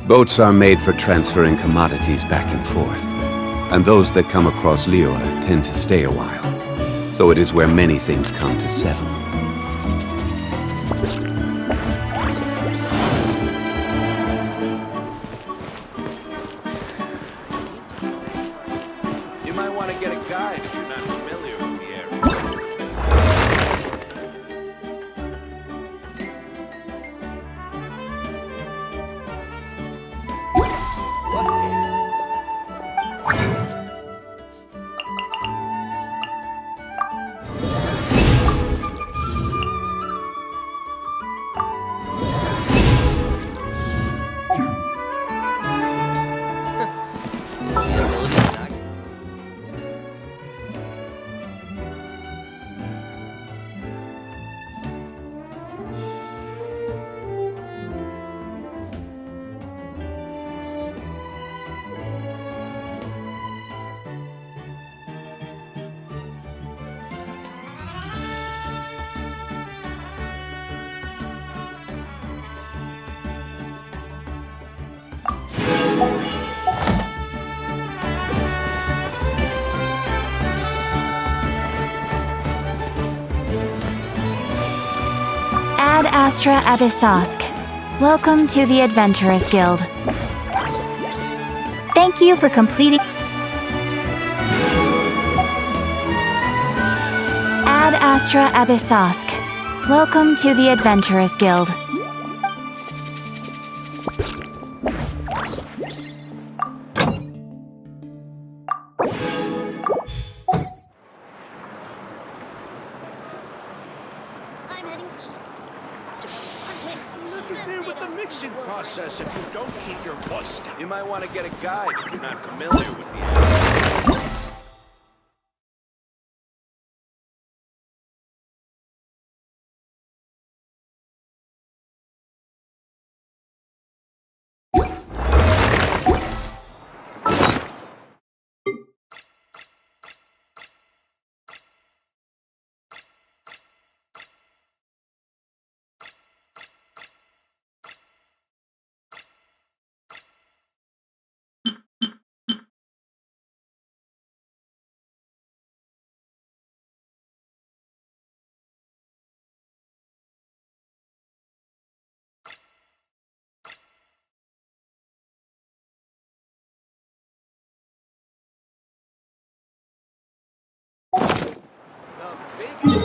Boats are made for transferring commodities back and forth, and those that come across Liyue tend to stay a while. So it is where many things come to settle. You might want to get a guide if you're not familiar with the area. Ad Astra Abyssosk. Welcome to the Adventurers Guild. Thank you for completing... Ad Astra Abyssosk. Welcome to the Adventurers Guild. Interfere with the mixing process if you don't keep your voice down. You might want to get a guide if you're not familiar with the area.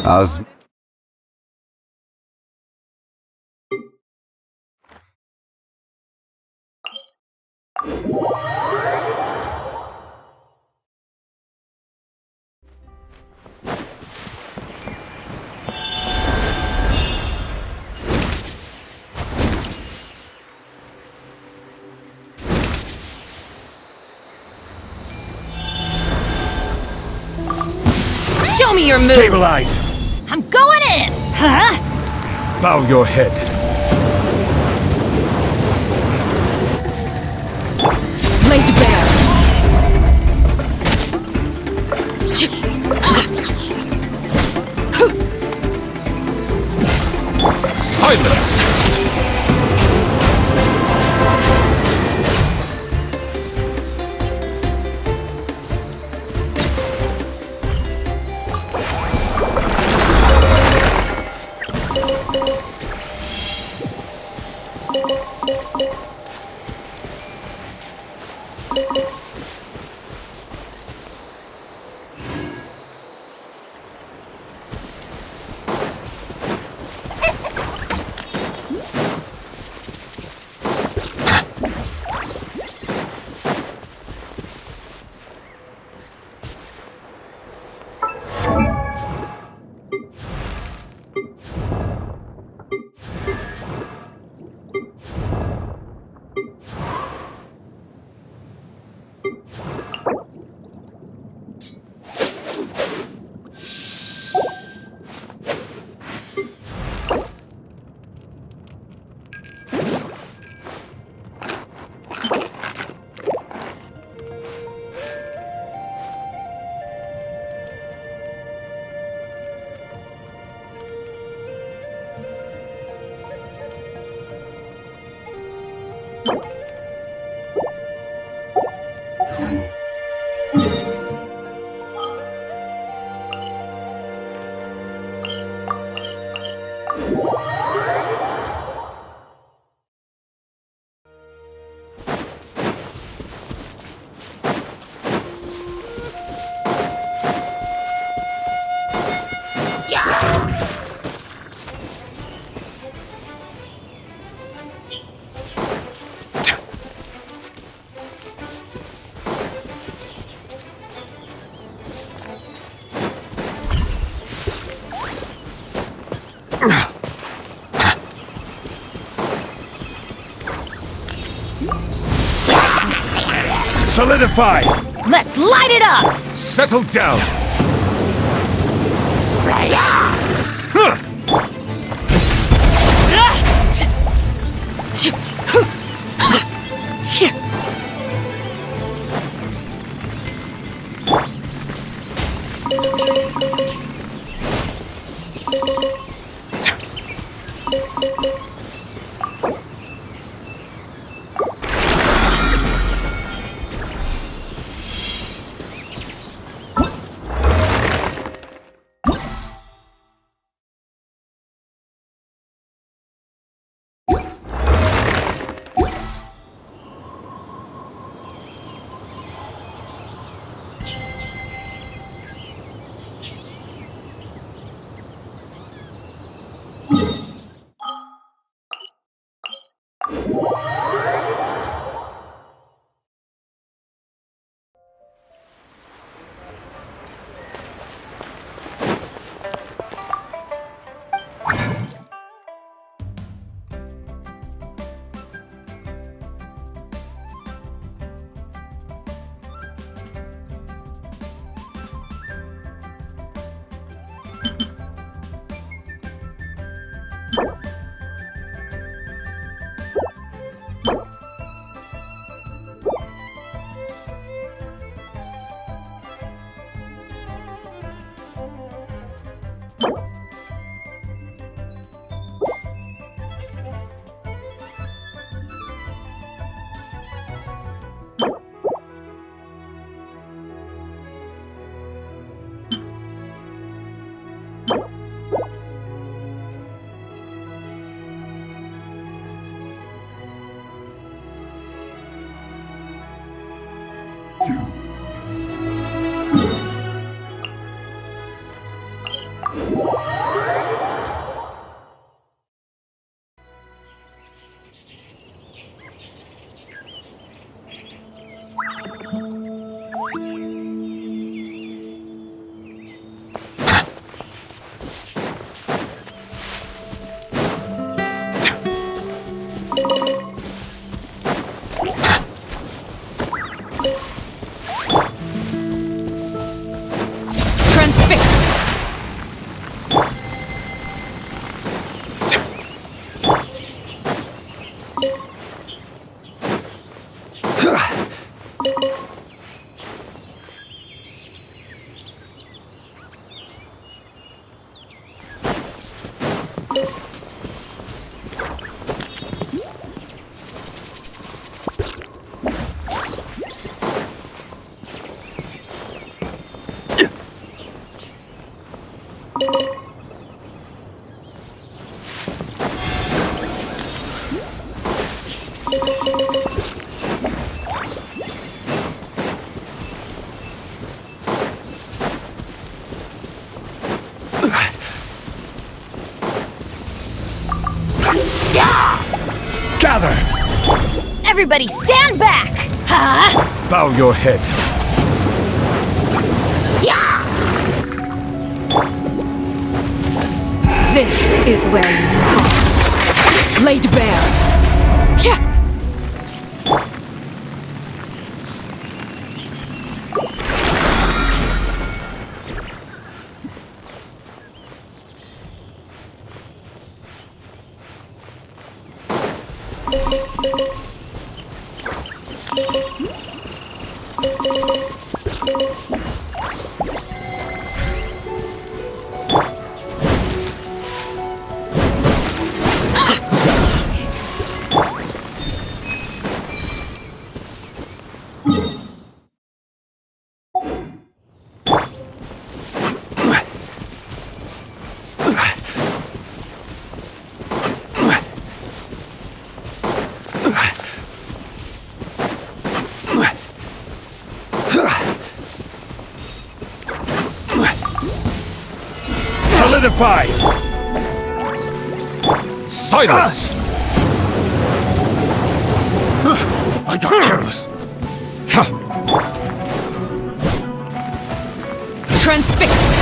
How's... Show me your moves! Stabilize! I'm going in! Huh? Bow your head. Laid bare! Silence! Solidify! Let's light it up! Settle down! Gather! Everybody stand back! Huh? Bow your head. This is where you fall. Laid bare. Yeah. Solidify! Silence! I got careless. Transfixed.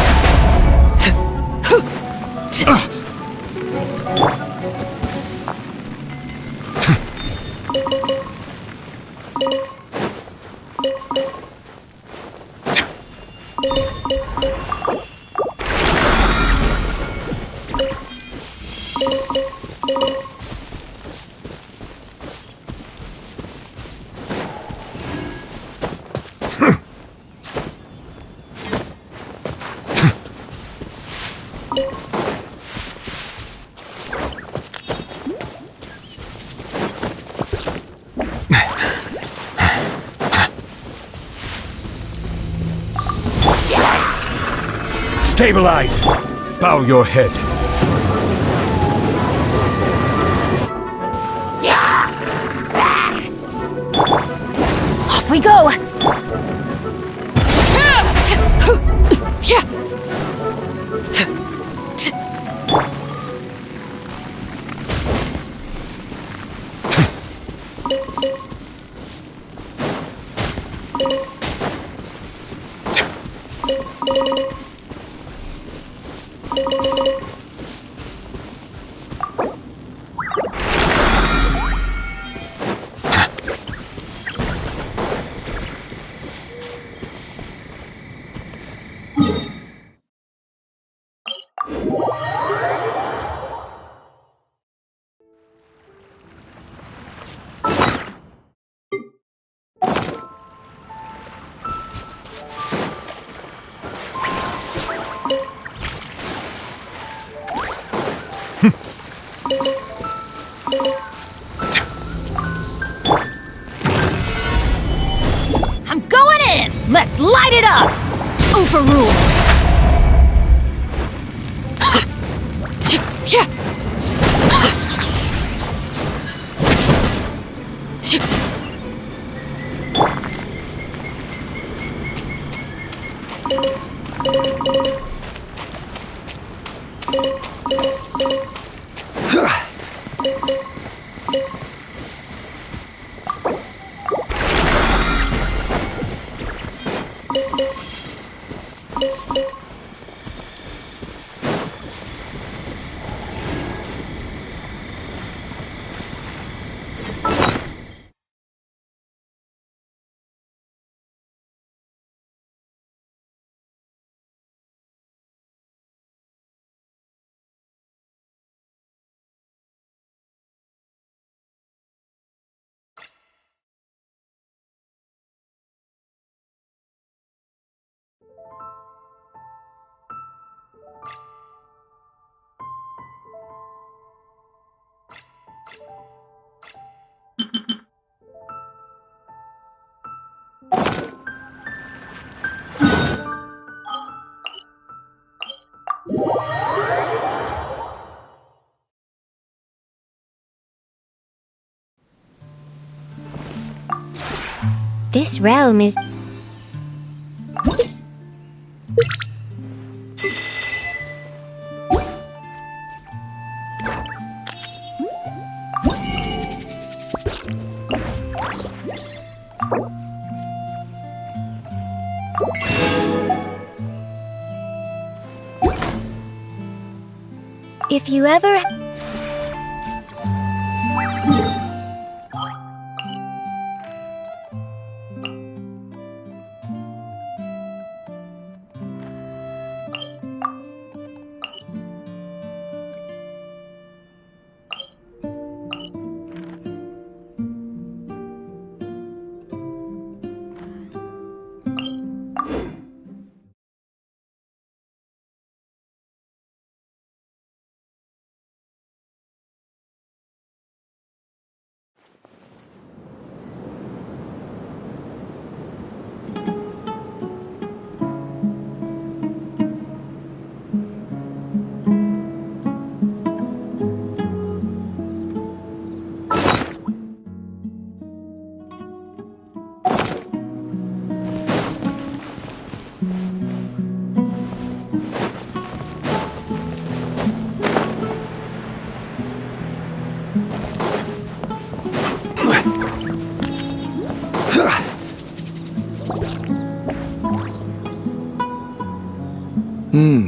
Stabilize! Bow your head. Off we go! I'm going in! Let's light it up! Overruled! This realm is... If you ever...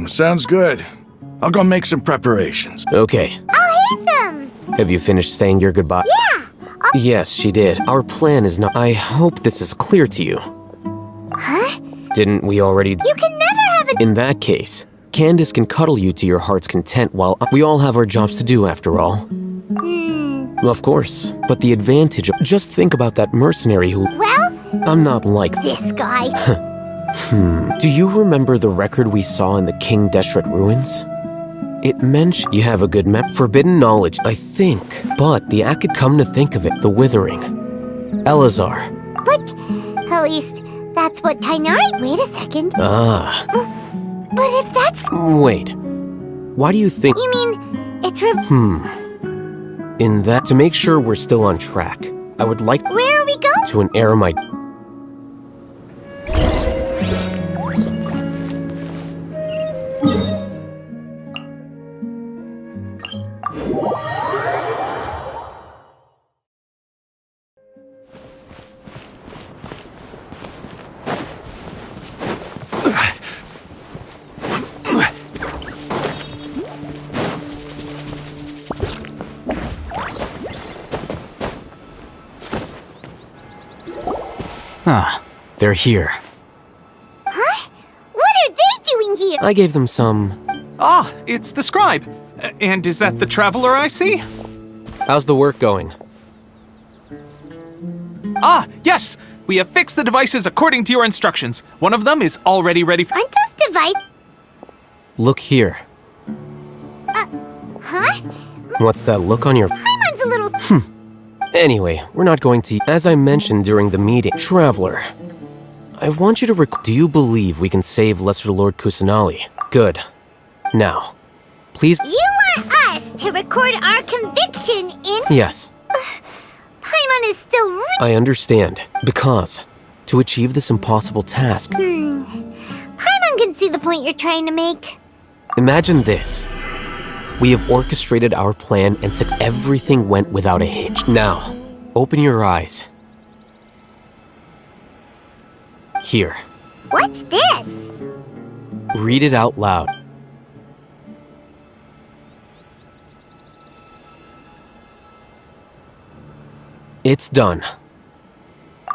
Sounds good. I'll go make some preparations. Okay. I'll hit them! Have you finished saying your goodbye? Yeah! Yes, she did. Our plan is not... I hope this is clear to you. Huh? Didn't we already... You can never have a... In that case, Candace can cuddle you to your heart's content while... We all have our jobs to do, after all. Of course. But the advantage of... Just think about that mercenary who... Well, I'm not like... this guy. Do you remember the record we saw in the King Deshret ruins? It mentioned you have a good map. Forbidden knowledge, I think. But the act could come to think of it, the Withering. Elazar. But, at least, that's what Tainari... Wait a second. Ah. But if that's... Wait. Why do you think... You mean, it's really... In that... To make sure we're still on track, I would like... Where are we going? To an eremite... They're here. Huh? What are they doing here? I gave them some... Ah, it's the scribe. And is that the traveler I see? How's the work going? Ah, yes! We have fixed the devices according to your instructions. One of them is already ready for... Aren't those devices... Look here. Huh? What's that look on your... Paimon's a little... Anyway, we're not going to... As I mentioned during the meeting, Traveler, I want you to do you believe we can save Lesser Lord Kusanali? Good. Now, please... You want us to record our conviction in... Yes, Paimon is still... I understand. Because, to achieve this impossible task, Paimon can see the point you're trying to make. imagine this. We have orchestrated our plan and everything went without a hitch. Now, open your eyes. Here. What's this? Read it out loud. It's done.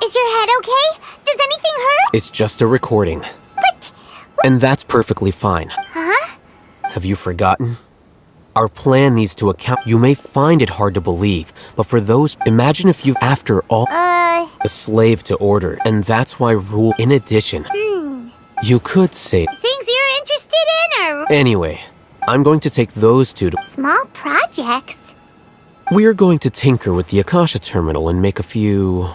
Is your head okay? Does anything hurt? It's just a recording. But... And that's perfectly fine. Huh? Have you forgotten? Our plan needs to account. You may find it hard to believe, but for those, imagine if you, after all, a slave to order, and that's why rule. In addition, you could say Things you're interested in are... Anyway, I'm going to take those two to. Small projects. We're going to tinker with the Akasha terminal and make a few.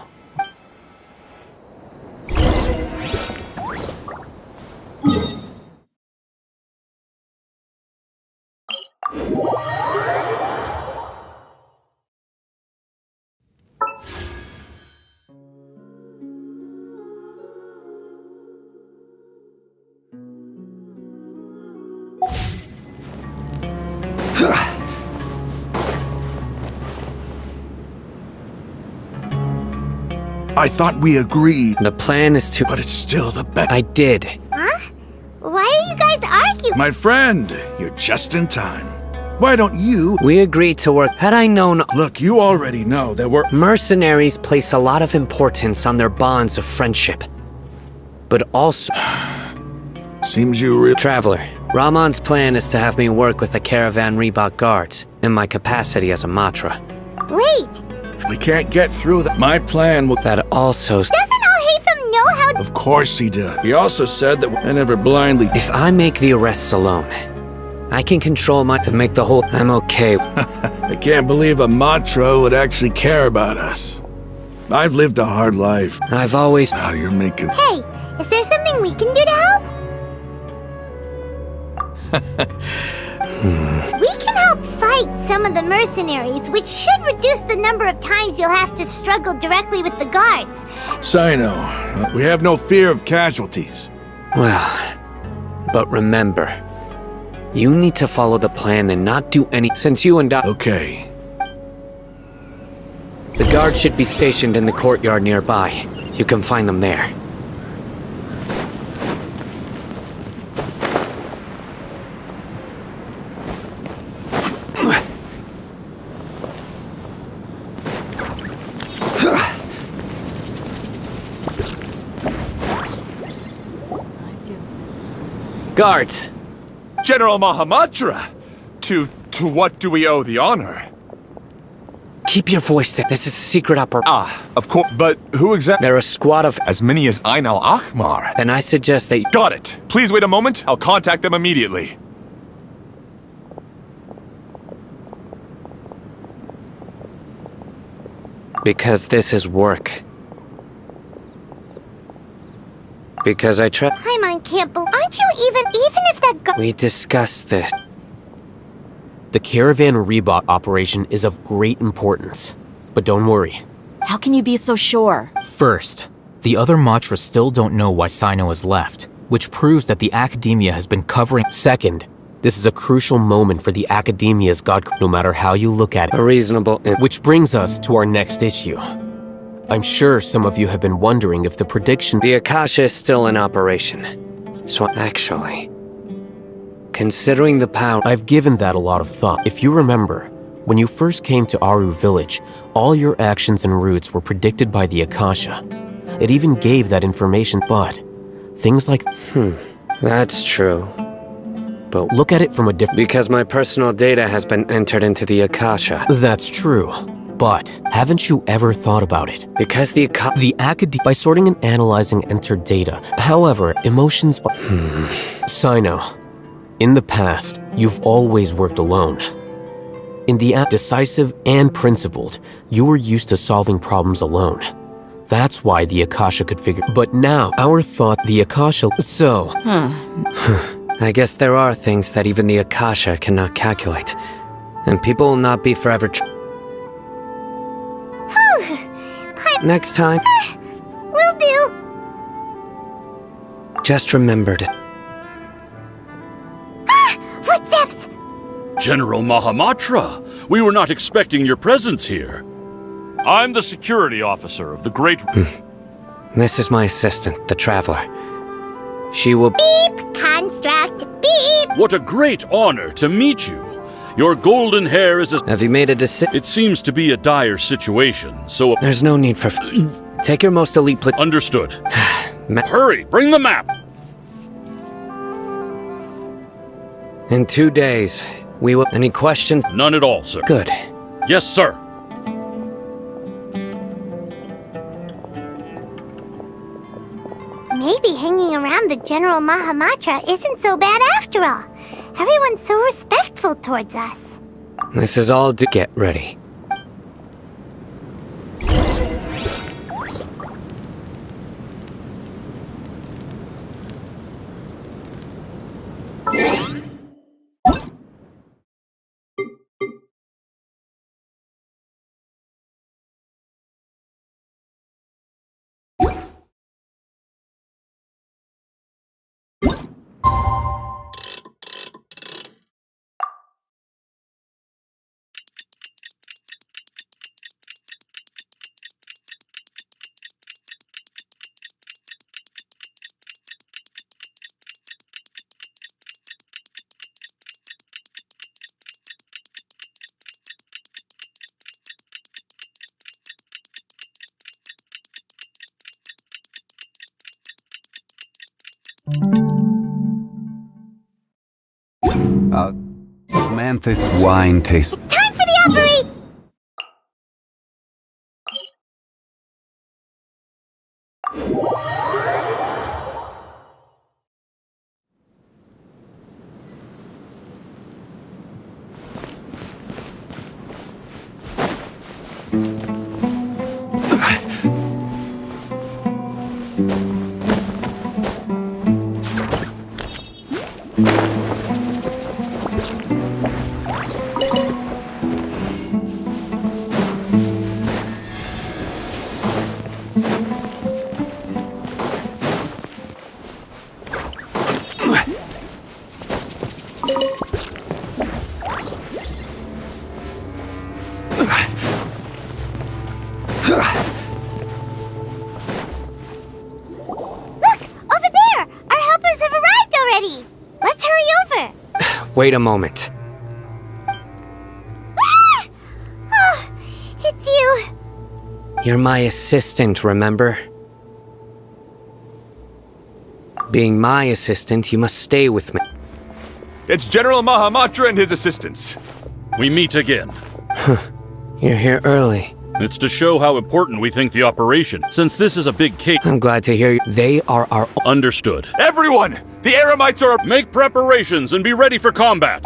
I thought we agreed, The plan is to... but it's still the best. I did. Huh? Why are you guys arguing? My friend, you're just in time. Why don't you... We agreed to work. Had I known... Look, you already know that we're... Mercenaries place a lot of importance on their bonds of friendship. But also... Seems you really... Traveler, Rahman's plan is to have me work with the Caravan Reebok guards in my capacity as a Matra. Wait, We can't get through that. My plan will... That also... doesn't Al-Haytham know how... Of course he did. He also said that I never blindly... If I make the arrests alone, I can control my... to make the whole... I'm okay. I can't believe a Matra would actually care about us. I've lived a hard life. I've always... Now you're making... Hey, is there something we can do to help? We can help fight some of the mercenaries, which should reduce the number of times you'll have to struggle directly with the guards. Sino, we have no fear of casualties. Well... But remember, you need to follow the plan and not do any... Since you and I... Okay. The guards should be stationed in the courtyard nearby. You can find them there. Guards! General Mahamatra! To what do we owe the honor? Keep your voice down. This is a secret operation. Ah, of course, but who exactly? They're a squad of... As many as Ain al-Ahmar. Then I suggest that... Got it. Please wait a moment. I'll contact them immediately. Because this is work. Because I tried. Paimon can't believe. Aren't you even if that guard? We discussed this. The Caravan Rebot operation is of great importance. But don't worry. How can you be so sure? First, the other Matra still don't know why Sino has left, which proves that the Academia has been covering. Second, this is a crucial moment for the Academia's god, no matter how you look at it. A reasonable. Which brings us to our next issue. I'm sure some of you have been wondering if the prediction. The Akasha is still in operation. So actually, considering the power. I've given that a lot of thought. If you remember, when you first came to Aru Village, all your actions and routes were predicted by the Akasha. It even gave that information, but things like. That's true. But look at it from a different. Because my personal data has been entered into the Akasha. That's true. But haven't you ever thought about it? Because the Academia, by sorting and analyzing entered data. However, emotions are. Sino, in the past, you've always worked alone. In the decisive and principled, you were used to solving problems alone. That's why the Akasha could figure. But now, our thought, the Akasha. So. I guess there are things that even the Akasha cannot calculate. And people will not be forever. Next time. Will do. Just remembered it. Footsteps! General Mahamatra, we were not expecting your presence here. I'm the security officer of the Great... This is my assistant, the Traveler. She will... Beep! Construct! Beep! What a great honor to meet you. Your golden hair is a... Have you made a decision? It seems to be a dire situation, so... There's no need for... Take your most elite... Understood. Hurry, bring the map! In 2 days, we will... Any questions? None at all, sir. Good. Yes, sir. Maybe hanging around the General Mahamatra isn't so bad after all. Everyone's so respectful towards us. This is all to get ready. Manthus wine tastes. It's time for the operate! Wait a moment. Ah! Oh, it's you. You're my assistant, remember? Being my assistant, you must stay with me. It's General Mahamatra and his assistants. We meet again. You're here early. It's to show how important we think the operation, since this is a big case. I'm glad to hear you. They are our... Understood. Everyone! The Eremites are... Make preparations and be ready for combat.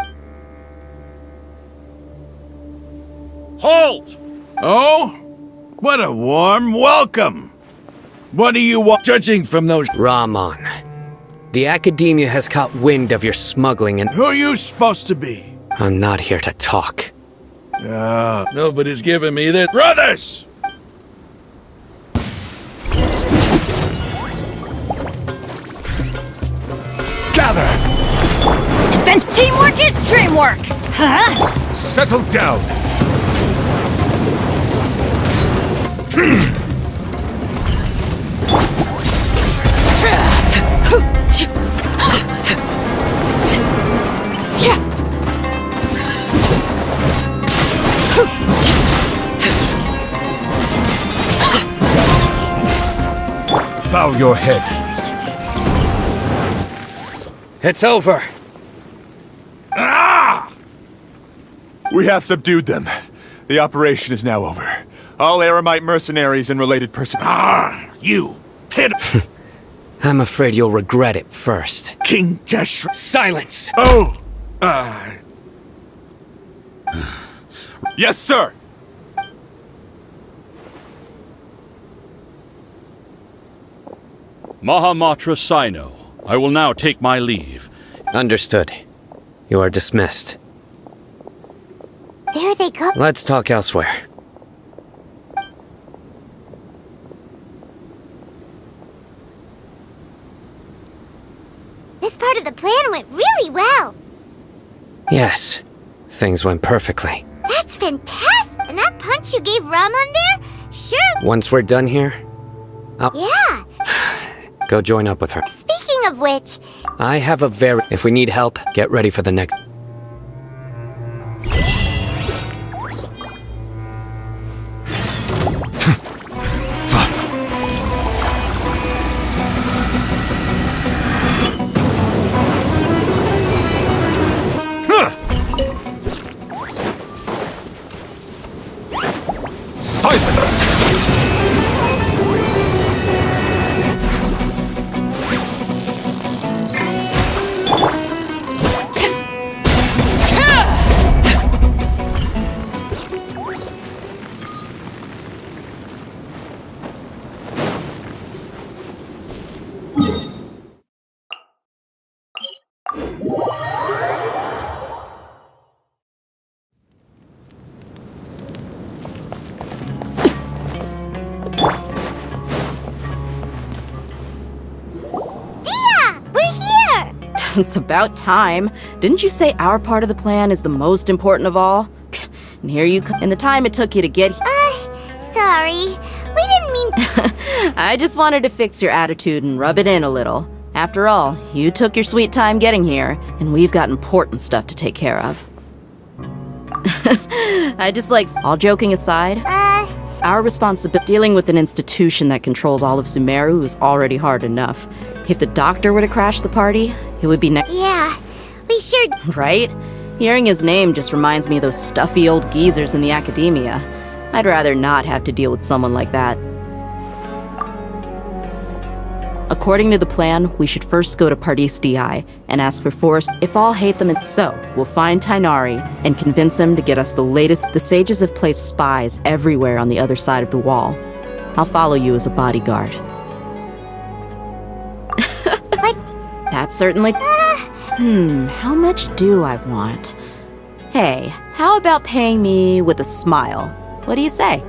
Halt! Oh? What a warm welcome! What do you want? Judging from those... Rahman, the Academia has caught wind of your smuggling and... Who are you supposed to be? I'm not here to talk. Nobody's giving me this. Brothers! Gather! Invent teamwork is dreamwork! Huh? Settle down! Bow your head. It's over. We have subdued them. The operation is now over. All Aramite mercenaries and related personnel. You pit... I'm afraid you'll regret it first. King Deshret... Silence! Oh! Yes, sir! Mahamatra Sino, I will now take my leave. Understood. You are dismissed. There they go. Let's talk elsewhere. This part of the plan went really well. Yes, things went perfectly. That's fantastic! And that punch you gave Rahman there? Sure. Once we're done here, Yeah. go join up with her. Speaking of which... I have a very... If we need help, get ready for the next... Silence! It's about time. Didn't you say our part of the plan is the most important of all? And here you come. In the time it took you to get here. Sorry. We didn't mean... I just wanted to fix your attitude and rub it in a little. After all, you took your sweet time getting here, and we've got important stuff to take care of. I just like... All joking aside, our responsibility dealing with an institution that controls all of Sumeru is already hard enough. If the doctor were to crash the party, it would be Yeah, we sure... Right? Hearing his name just reminds me of those stuffy old geezers in the academia. I'd rather not have to deal with someone like that. According to the plan, we should first go to Pardis Di and ask for Forrest if all hate them, and so we'll find Tainari and convince him to get us the latest. The sages have placed spies everywhere on the other side of the wall. I'll follow you as a bodyguard. That's certainly... how much do I want? Hey, how about paying me with a smile? What do you say?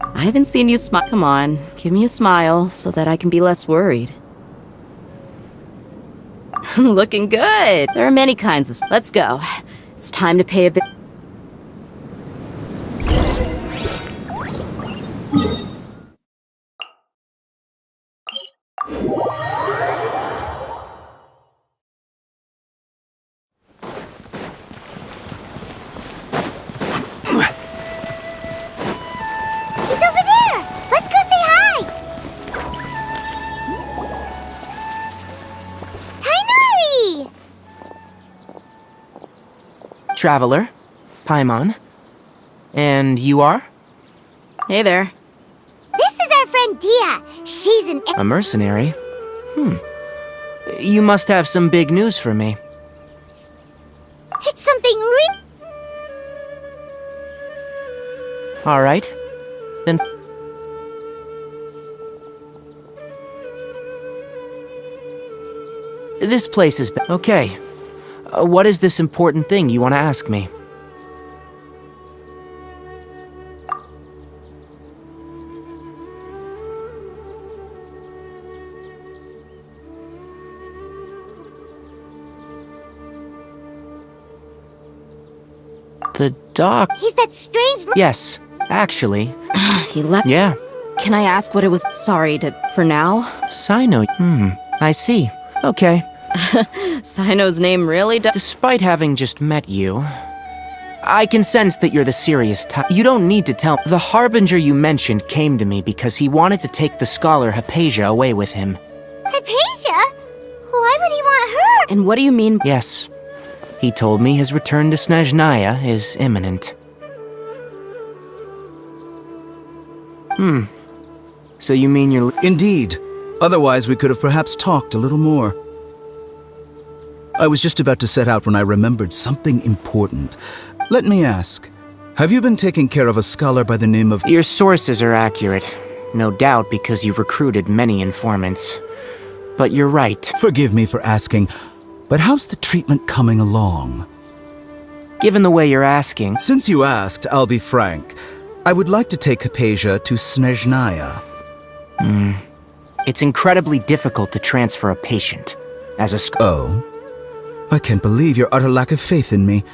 I haven't seen you smile. Come on, give me a smile so that I can be less worried. Looking good. There are many kinds of... Let's go. It's time to pay a bit... Traveler, Paimon. And you are? Hey there. This is our friend Dia. She's an... A mercenary? You must have some big news for me. It's something Alright. Then... This place is... Okay. What is this important thing you want to ask me? The doc... He's that strange... Yes, actually. He left. Yeah. Can I ask what it was? Sorry for now? Sino. I see. Okay. Sino's name really does. Despite having just met you, I can sense that you're the serious type. You don't need to tell. The Harbinger you mentioned came to me because he wanted to take the scholar Hypatia away with him. Hypatia? Why would he want her? And what do you mean? Yes. He told me his return to Snezhnaya is imminent. So you mean you're... Indeed. Otherwise, we could have perhaps talked a little more. I was just about to set out when I remembered something important. Let me ask, have you been taking care of a scholar by the name of... Your sources are accurate. No doubt because you've recruited many informants. But you're right. Forgive me for asking, but how's the treatment coming along? Given the way you're asking... Since you asked, I'll be frank. I would like to take Hypatia to Snezhnaya. It's incredibly difficult to transfer a patient. As a Oh? I can't believe your utter lack of faith in me,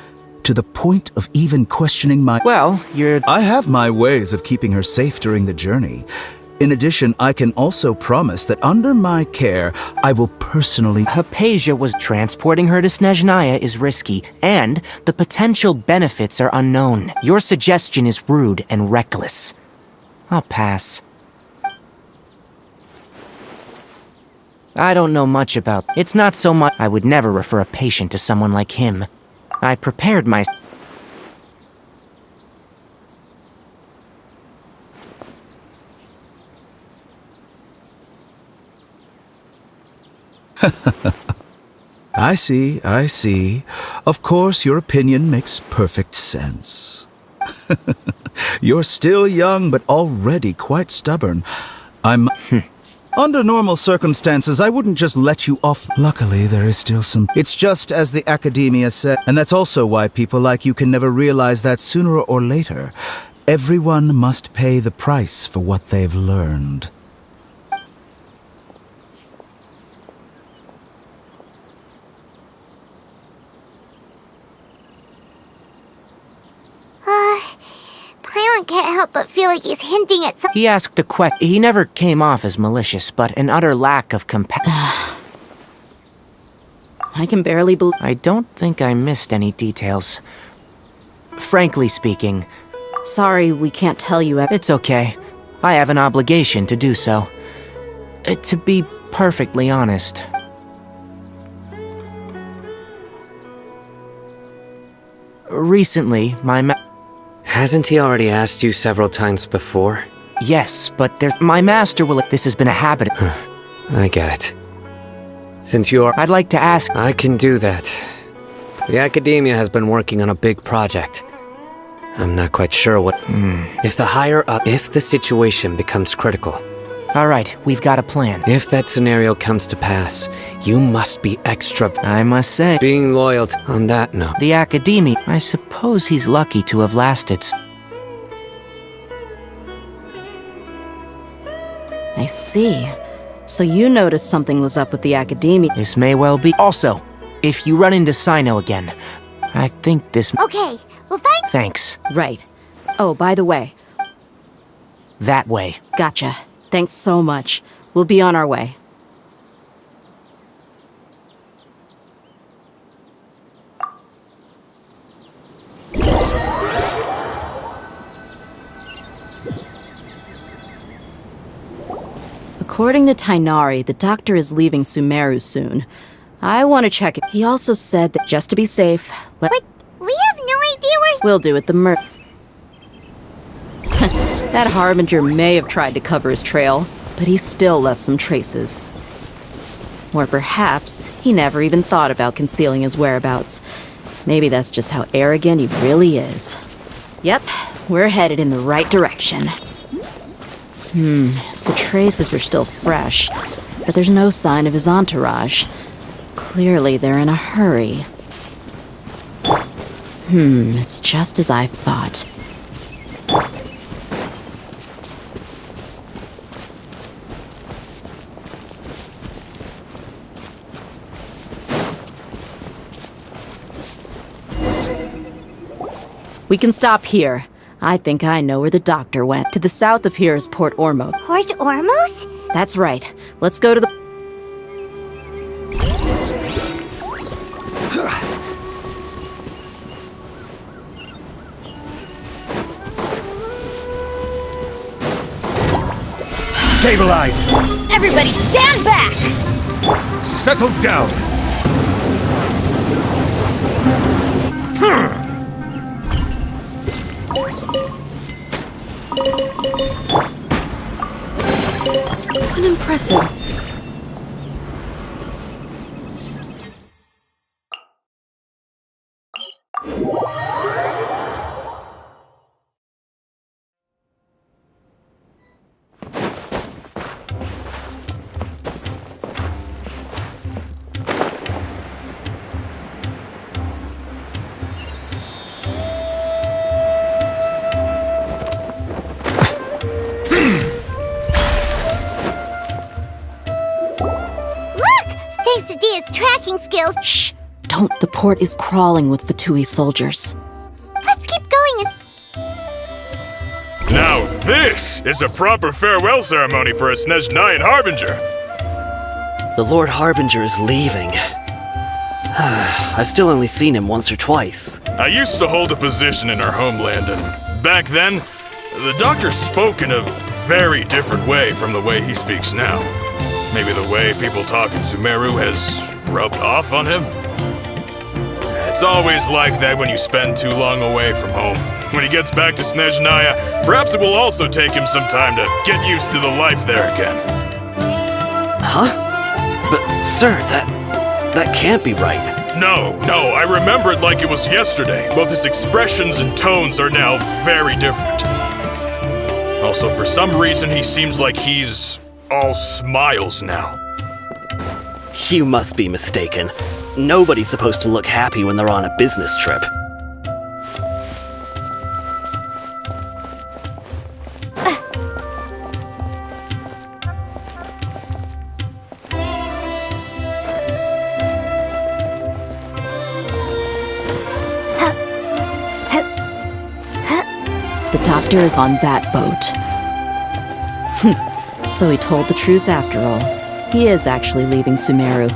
to the point of even questioning my... Well, I have my ways of keeping her safe during the journey. In addition, I can also promise that under my care, I will personally... Hypatia was... Transporting her to Snezhnaya is risky, and the potential benefits are unknown. Your suggestion is rude and reckless. I'll pass. I don't know much about... It's not so much... I would never refer a patient to someone like him. I prepared my... I see. Of course, your opinion makes perfect sense. You're still young, but already quite stubborn. Under normal circumstances, I wouldn't just let you off. Luckily, there is still some... It's just as the academia said, and that's also why people like you can never realize that sooner or later, everyone must pay the price for what they've learned. Paimon can't help but feel like he's hinting at something. He asked a question. He never came off as malicious, but an utter lack of compassion. I can barely believe... I don't think I missed any details. Frankly speaking... Sorry, we can't tell you everything. It's okay. I have an obligation to do so. To be perfectly honest... Recently, Hasn't he already asked you several times before? Yes, but my master will... This has been a habit. I get it. Since you're... I'd like to ask... I can do that. The academia has been working on a big project. I'm not quite sure what... If the situation becomes critical... Alright, we've got a plan. If that scenario comes to pass, you must be extra... I must say... Being loyal on that note... The academia... I suppose he's lucky to have lasted... I see. So you noticed something was up with the academia. This may well be... Also, if you run into Sino again, I think this... Okay, well thanks... Thanks. Right. Oh, by the way... That way. Gotcha. Thanks so much. We'll be on our way. According to Tainari, the doctor is leaving Sumeru soon. I want to check it. He also said that just to be safe... But we have no idea where... We'll do it the That Harbinger may have tried to cover his trail, but he still left some traces. Or perhaps he never even thought about concealing his whereabouts. Maybe that's just how arrogant he really is. Yep, we're headed in the right direction. The traces are still fresh, but there's no sign of his entourage. Clearly, they're in a hurry. It's just as I thought. We can stop here. I think I know where the doctor went. To the south of here is Port Ormos. Port Ormos? That's right. Let's go to the... Stabilize! Everybody stand back! Settle down! Unimpressive. Thanks to Dia's tracking skills. Shh! Don't. The port is crawling with Fatui soldiers. Let's keep going and... Now this is a proper farewell ceremony for a Snezhnayan Harbinger. The Lord Harbinger is leaving. I've still only seen him once or twice. I used to hold a position in our homeland, and back then, the doctor spoke in a very different way from the way he speaks now. Maybe the way people talk in Sumeru has rubbed off on him? It's always like that when you spend too long away from home. When he gets back to Snezhnaya, perhaps it will also take him some time to get used to the life there again. Huh? But, sir, that can't be right. No, I remember it like it was yesterday. Both his expressions and tones are now very different. Also, for some reason, he seems like he's all smiles now. You must be mistaken. Nobody's supposed to look happy when they're on a business trip. The doctor is on that boat. So he told the truth after all. He is actually leaving Sumeru.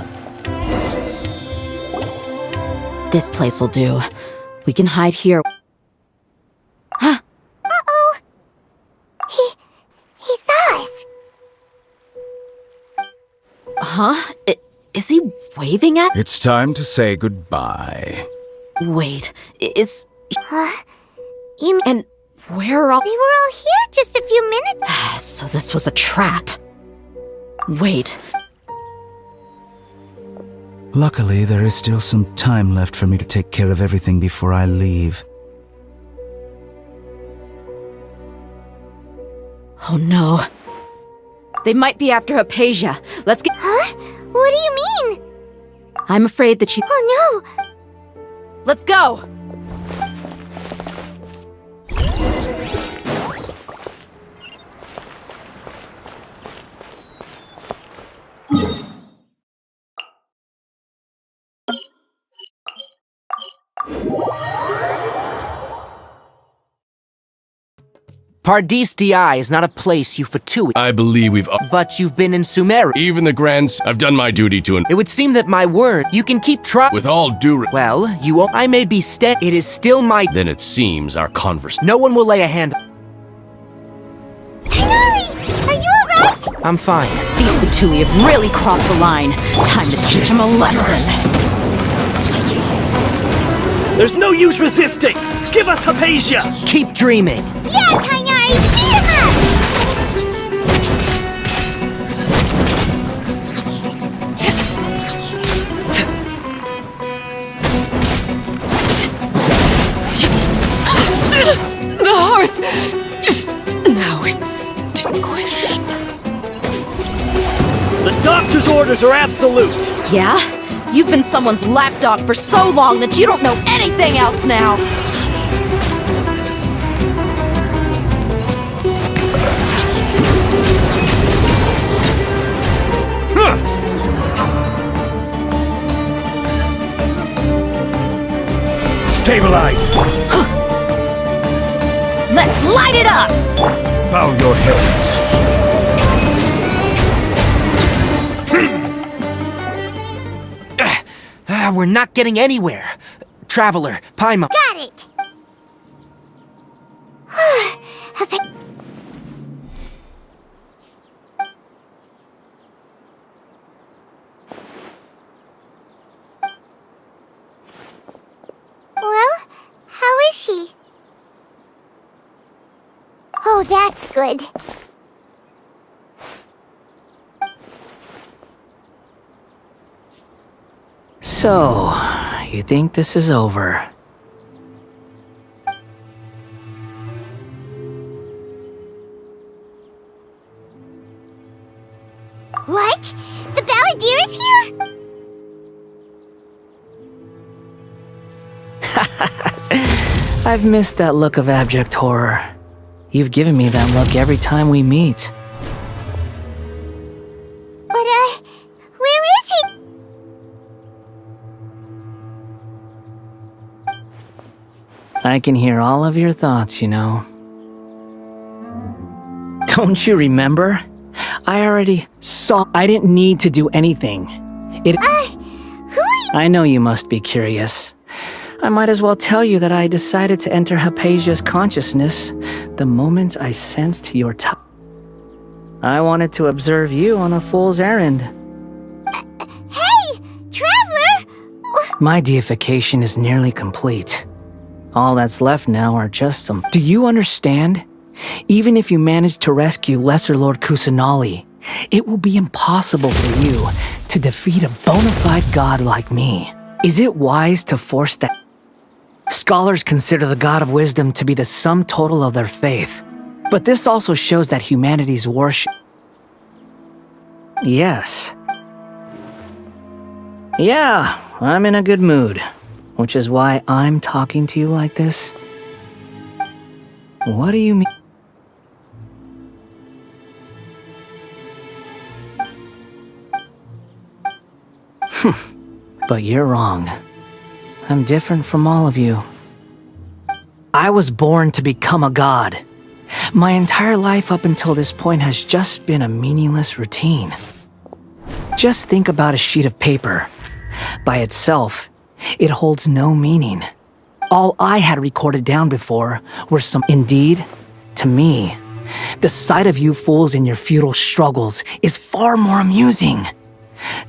This place will do. We can hide here. Uh-oh! He saw us! Huh? Is he waving at... It's time to say goodbye. Wait, is... Huh? You mean... And where are all... They were all here just a few minutes... So this was a trap. Wait. Luckily, there is still some time left for me to take care of everything before I leave. Oh no. They might be after Hypatia. Let's get... Huh? What do you mean? I'm afraid that she... Oh no! Let's go! Pardis Di is not a place you Fatui. I believe we've... But you've been in Sumeru. Even the Grands, I've done my duty to an... It would seem that my word, you can keep trying. With all due... Well, I may be it is still my... Then it seems our converse... No one will lay a hand... Tanari! Are you alright? I'm fine. These Fatui have really crossed the line. Time to teach them a lesson. There's no use resisting! Give us Hypatia! Keep dreaming! Yeah, Tainari! Beat him up! The hearth! Now it's vanquished. The doctor's orders are absolute! Yeah? You've been someone's lapdog for so long that you don't know anything else now! Stabilize! Let's light it up! Bow your head. We're not getting anywhere. Traveler, Paimon. Got it! Well, how is she? Oh, that's good. So, you think this is over? What? The Balladeer is here? I've missed that look of abject horror. You've given me that look every time we meet. But, where is he? I can hear all of your thoughts, you know. Don't you remember? I already saw. I didn't need to do anything. Who are you? I know you must be curious. I might as well tell you that I decided to enter Hypatia's consciousness the moment I sensed your touch. I wanted to observe you on a fool's errand. Hey, Traveler! My deification is nearly complete. All that's left now are just some... Do you understand? Even if you manage to rescue Lesser Lord Kusanali, it will be impossible for you to defeat a bona fide god like me. Is it wise to force that? Scholars consider the God of Wisdom to be the sum total of their faith. But this also shows that humanity's worship... Yes. Yeah, I'm in a good mood. Which is why I'm talking to you like this. What do you mean? But you're wrong. I'm different from all of you. I was born to become a god. My entire life up until this point has just been a meaningless routine. Just think about a sheet of paper. By itself, it holds no meaning. All I had recorded down before were some... Indeed, to me, the sight of you fools in your futile struggles is far more amusing.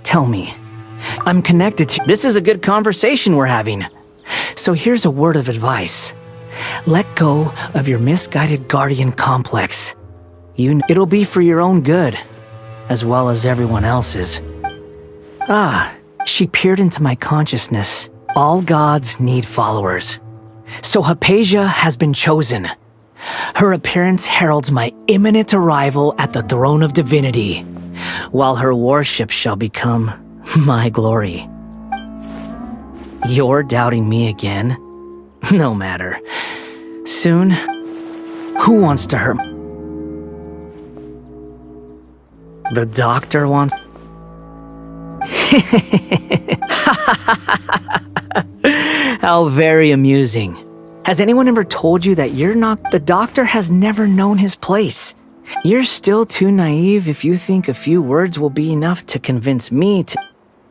Tell me, I'm connected to... This is a good conversation we're having. So here's a word of advice. Let go of your misguided guardian complex. It'll be for your own good, as well as everyone else's. She peered into my consciousness. All gods need followers. So Hypatia has been chosen. Her appearance heralds my imminent arrival at the throne of divinity, while her worship shall become my glory. You're doubting me again? No matter. Soon, who wants to hurt? The doctor wants... How very amusing. Has anyone ever told you that you're not... The doctor has never known his place. You're still too naive if you think a few words will be enough to convince me to...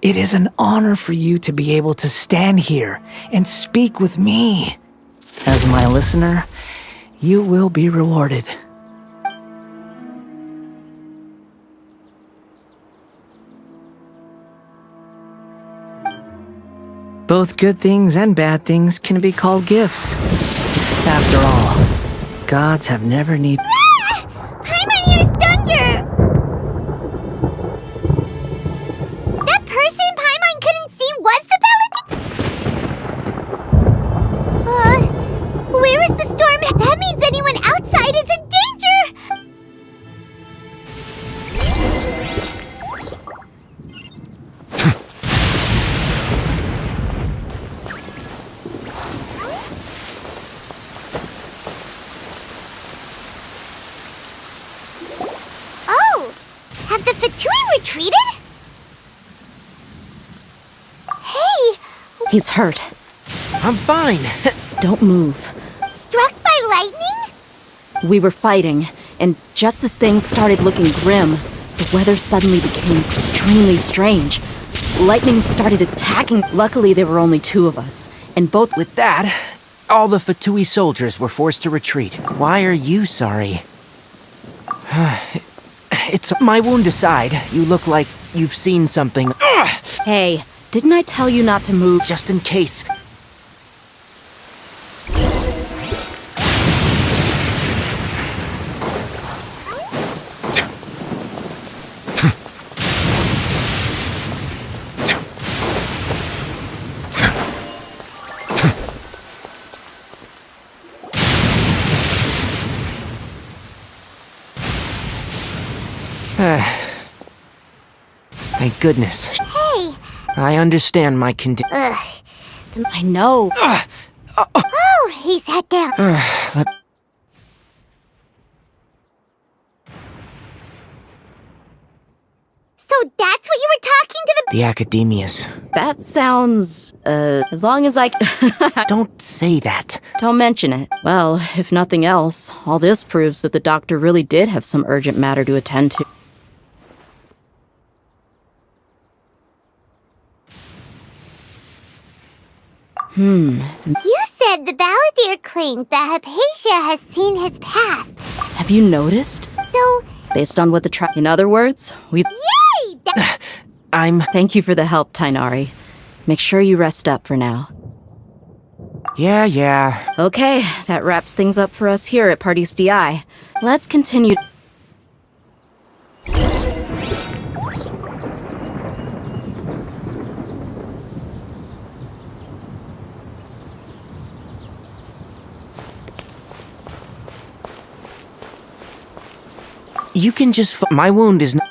It is an honor for you to be able to stand here and speak with me. As my listener, you will be rewarded. Both good things and bad things can be called gifts. After all, gods have never needed... Paimon hears thunder! That person Paimon couldn't see was the Balladeer? Where is the storm? That means anyone outside is in danger! He's hurt. I'm fine. Don't move. Struck by lightning? We were fighting, and just as things started looking grim, the weather suddenly became extremely strange. Lightning started attacking. Luckily, there were only two of us, and both With that, all the Fatui soldiers were forced to retreat. Why are you sorry? It's my wound aside. You look like you've seen something. Hey, didn't I tell you not to move? Just in case. Thank goodness. Hey! I understand my condition. I know. Oh, he sat down. So that's what you were talking to The academias. That sounds, as long as I Don't say that. Don't mention it. Well, if nothing else, all this proves that the doctor really did have some urgent matter to attend to. You said the balladeer claimed that Hypatia has seen his past. Have you noticed? So... Based on what In other words, we... Yay! Thank you for the help, Tainari. Make sure you rest up for now. Yeah. Okay, that wraps things up for us here at Parties DI. Let's continue... You can just my wound is not...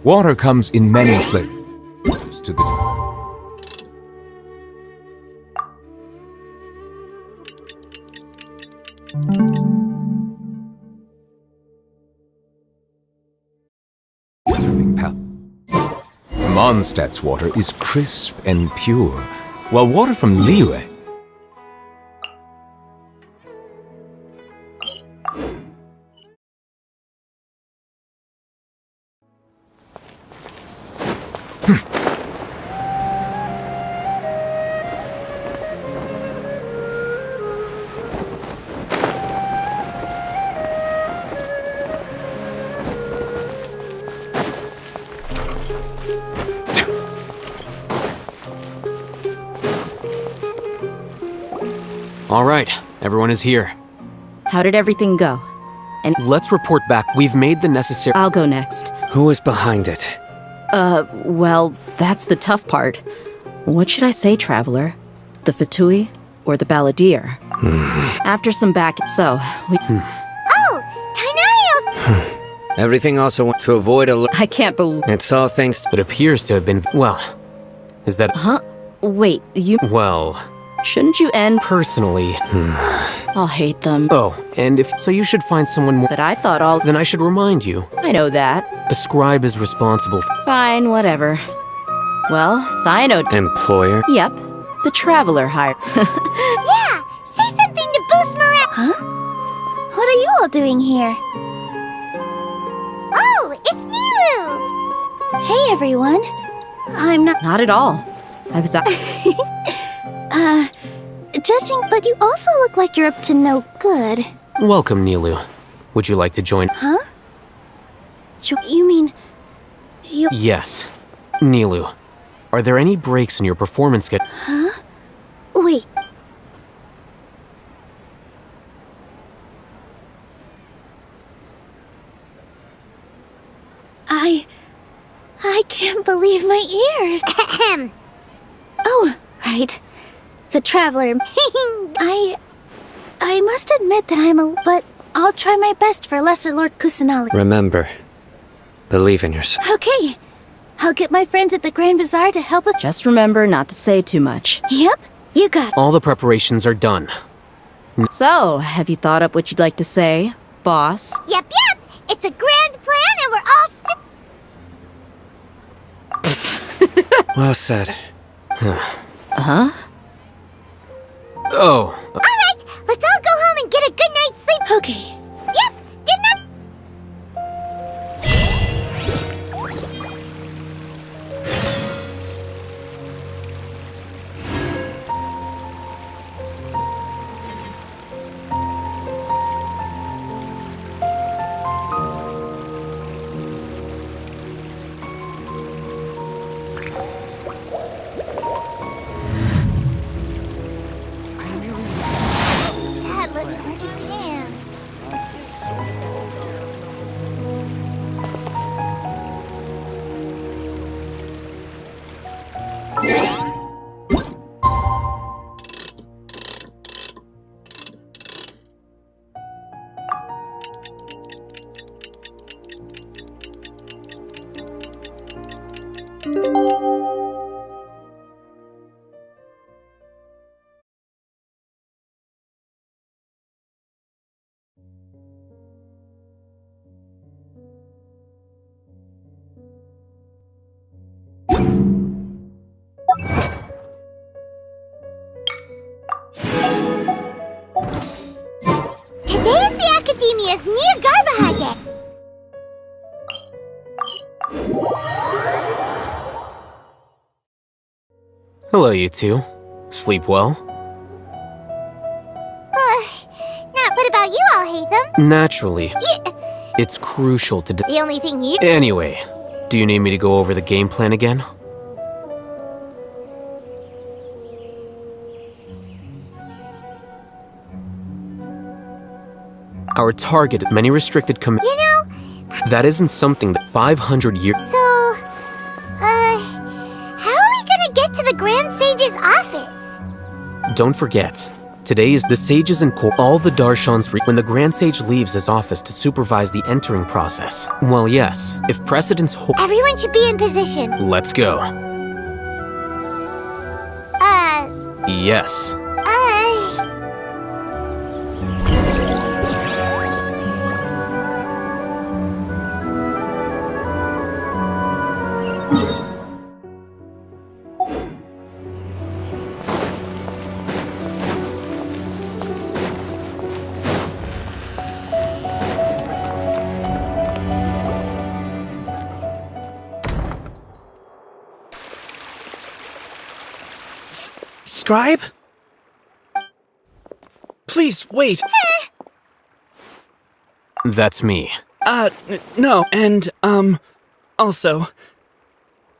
Water comes in many flavors to the... Mondstadt's water is crisp and pure, while water from Liyue... All right, everyone is here. How did everything go? And let's report back. We've made the necessary... I'll go next. Who is behind it? Well, that's the tough part. What should I say, Traveler? The Fatui or the Balladeer? After some back... So, we... Oh! Tainario's... Everything also went to avoid a... I can't believe... It's all thanks to... It appears to have been... Well, is that... Huh? Wait, you... Well... Shouldn't you end... Personally... I'll hate them. Oh, and if... So you should find someone more... But I thought all... Then I should remind you. I know that. A scribe is responsible for... Fine, whatever. Well, Cyno... Employer? Yep. The Traveler hired... Yeah! Say something to boost morale! Huh? What are you all doing here? Oh, it's Nilu! Hey, everyone. I'm not... Not at all. I was... Judging, but you also look like you're up to no good. Welcome, Nilu. Would you like to join... Huh? You mean... you... Yes. Nilu, are there any breaks in your performance schedule? Huh? Wait. I can't believe my ears. Oh, right. The Traveler. I must admit that but I'll try my best for Lesser Lord Kusanali. Remember, believe in yourself. Okay. I'll get my friends at the Grand Bazaar to help us. Just remember not to say too much. Yep, you got it. All the preparations are done. So, have you thought up what you'd like to say, boss? Yep. It's a grand plan and we're all Well said. Huh? Oh. Alright, let's all go home and get a good night's sleep. Okay. Yep, good night. Dad, let me learn to dance. Academia's Nia Garbaha Day. Hello, you two. Sleep well? What about you all, Hatham? Naturally. It's crucial to The only thing you... Anyway, do you need me to go over the game plan again? Our target, many restricted You know... That isn't something that 500 years... So... how are we gonna get to the Grand Sage's office? Don't forget, today is the sages and all the Darshans when the Grand Sage leaves his office to supervise the entering process. Well, yes, if precedence Everyone should be in position. Let's go. Yes. Scribe? Please, wait. That's me. No, and, also,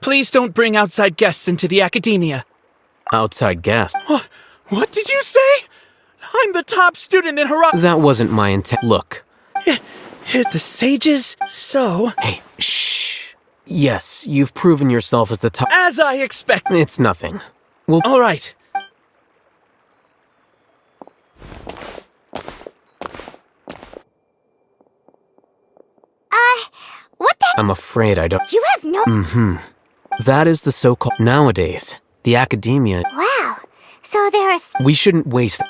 please don't bring outside guests into the Academia. Outside guest. What did you say? I'm the top student in Hara- That wasn't my intent. Look. The sages, so... Hey, shh. Yes, you've proven yourself as the top... As I expect. It's nothing. Well... All right. What the... I'm afraid I don't... You have no... That is the so-called... Nowadays, the Academia... Wow. So there are... We shouldn't waste...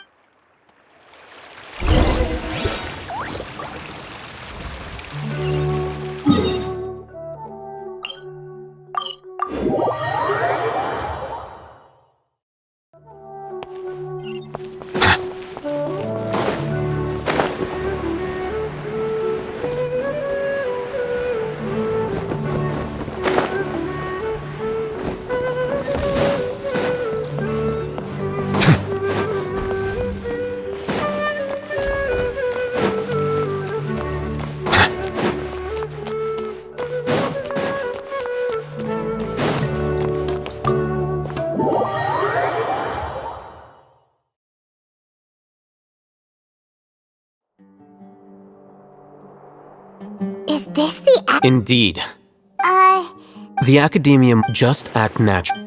Is this the... Indeed. The Academia just act natural.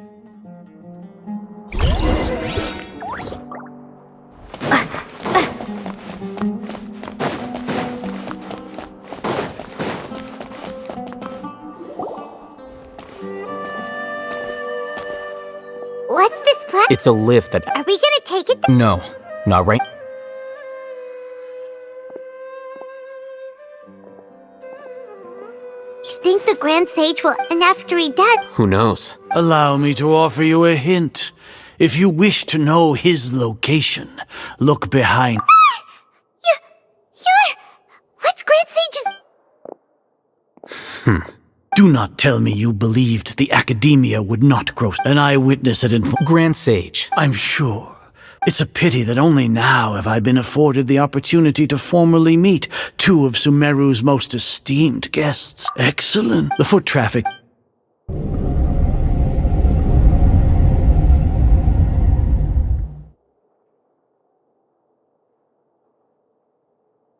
What's this plan? It's a lift that... Are we gonna take it? No, not right. You think the Grand Sage will... And after he does... Who knows? Allow me to offer you a hint. If you wish to know his location, look behind... You're... What's Grand Sage's... Do not tell me you believed the Academia would not grow an eyewitness at Grand Sage. I'm sure. It's a pity that only now have I been afforded the opportunity to formally meet two of Sumeru's most esteemed guests. Excellent. The foot traffic...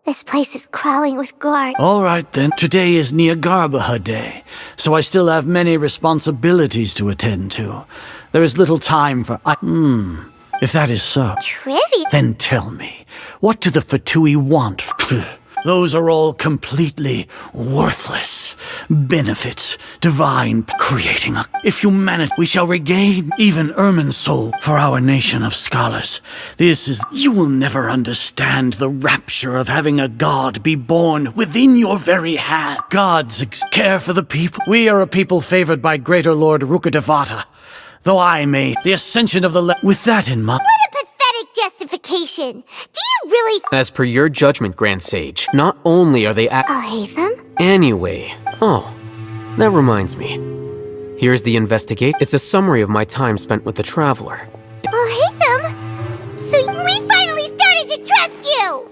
This place is crawling with guards. All right then, today is Nia Garbaha Day, so I still have many responsibilities to attend to. There is little time for... If that is so... Trivia? Then tell me, what do the Fatui want? Those are all completely worthless benefits, divine creating a... If humanity, we shall regain even Ermin's soul for our nation of scholars. This is... You will never understand the rapture of having a god be born within your very hand. Gods care for the people. We are a people favored by Greater Lord Rukadevata. Though I may, the ascension of the... With that in mind... What a pathetic justification. Do you really... As per your judgment, Grand Sage, not only are they I'll hate them? Anyway, that reminds me. Here's the investigate. It's a summary of my time spent with the Traveler. I'll hate them? So we finally started to trust you!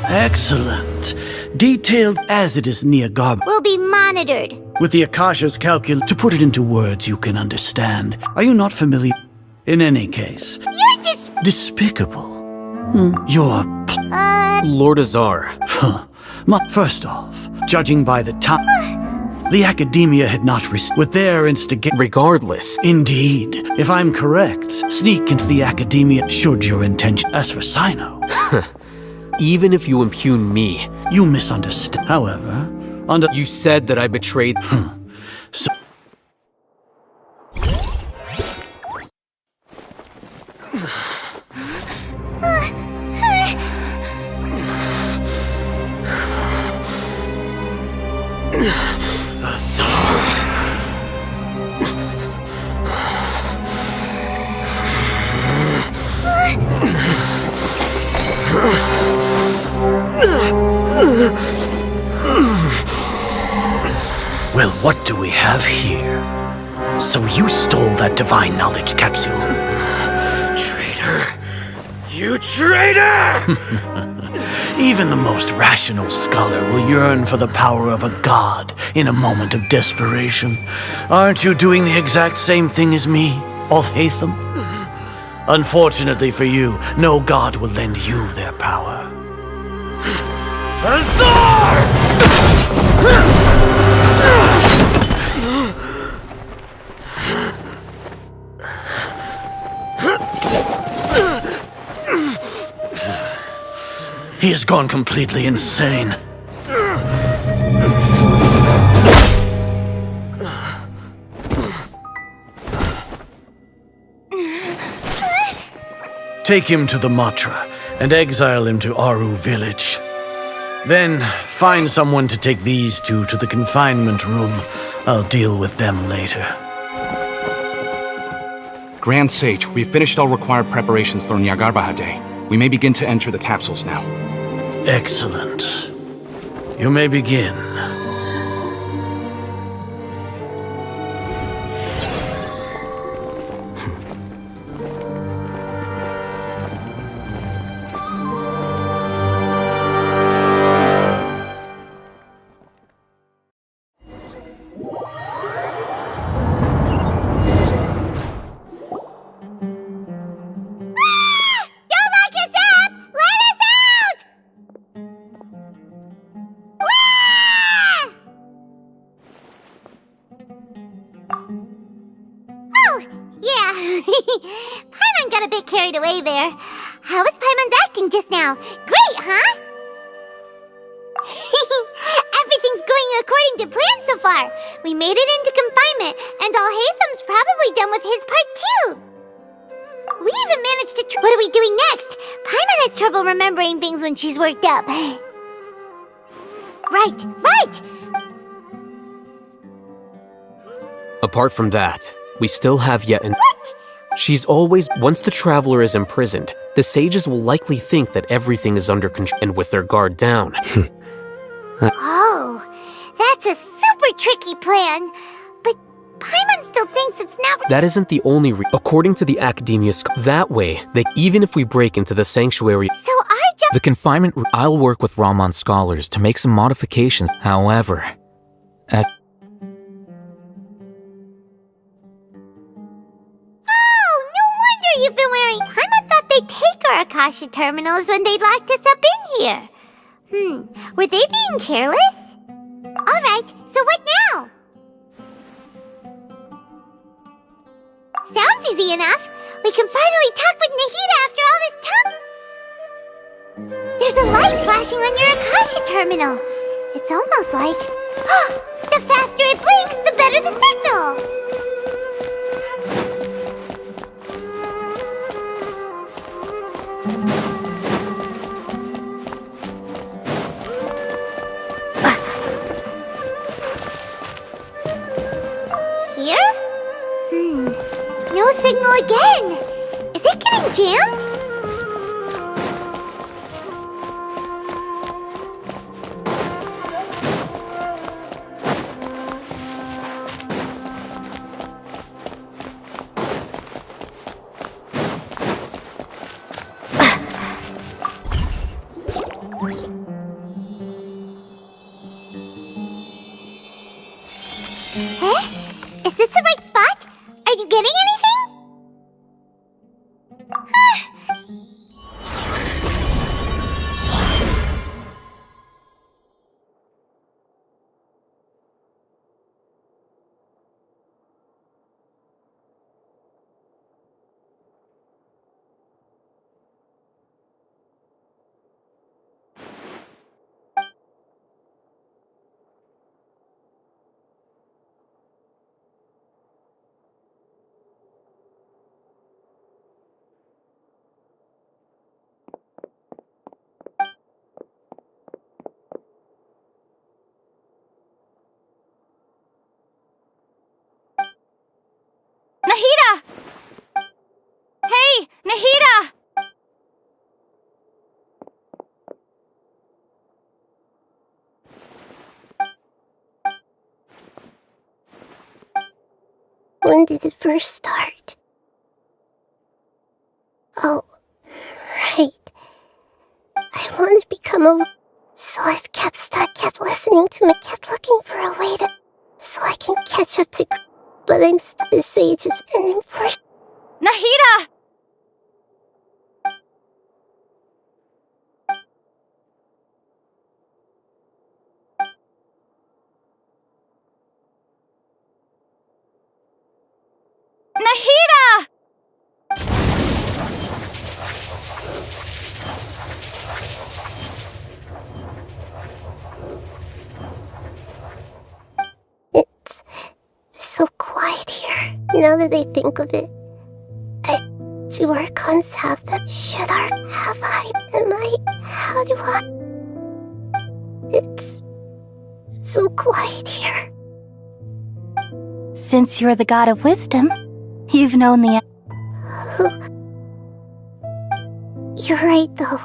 Excellent. Detailed as it is near Garb. We'll be monitored. With the Akasha's calcul to put it into words you can understand. Are you not familiar? In any case. You're despicable. You're... Lord Azar. First off, judging by the time... the Academia had not with their instigate... Regardless. Indeed. If I'm correct, sneak into the Academia should your intention... As for Sino... Even if you impugn me... You misunderstand. However, You said that I betrayed... So... Well, what do we have here? So you stole that divine knowledge capsule. Traitor! You traitor! Even the most rational scholar will yearn for the power of a god in a moment of desperation. Aren't you doing the exact same thing as me, Alhaitham? Unfortunately for you, no god will lend you their power. Azar! He has gone completely insane. Take him to the Matra and exile him to Aru village. Then find someone to take these two to the confinement room. I'll deal with them later. Grand Sage, we've finished all required preparations for Nyagarbha Day. We may begin to enter the capsules now. Excellent. You may begin. Paimon got a bit carried away there. How was Paimon acting just now? Great, huh? Everything's going according to plan so far. We made it into confinement, and Alhaitham's probably done with his part too. We even managed to... What are we doing next? Paimon has trouble remembering things when she's worked up. Right! Apart from that, we still have yet an... What? Once the Traveler is imprisoned, the sages will likely think that everything is under control and with their guard down. Oh, that's a super tricky plan. But Paimon still thinks it's not... That isn't the only according to the Academia's... That way, even if we break into the sanctuary... So our job... The confinement... I'll work with Raman scholars to make some modifications. However, as... You've been wearing... Paimon thought they'd take our Akasha terminals when they locked us up in here. Were they being careless? Alright, so what now? Sounds easy enough. We can finally talk with Nahida after all this time. There's a light flashing on your Akasha terminal. It's almost like... the faster it blinks, the better the signal. signal again. Is it getting jammed? Is this the right spot? Are you getting anything? Nahida! Hey, Nahida! When did it first start? Oh, right. I want to become a... So I've kept listening to me, kept looking for a way to... So I can catch up to... But I'm still the sages, and I'm forced... Nahida! Nahida! It's so quiet here. Now that I think of it, do Archons have that? Should have I? Am I? How do I? It's so quiet here. Since you're the god of wisdom, you've known the... You're right, though.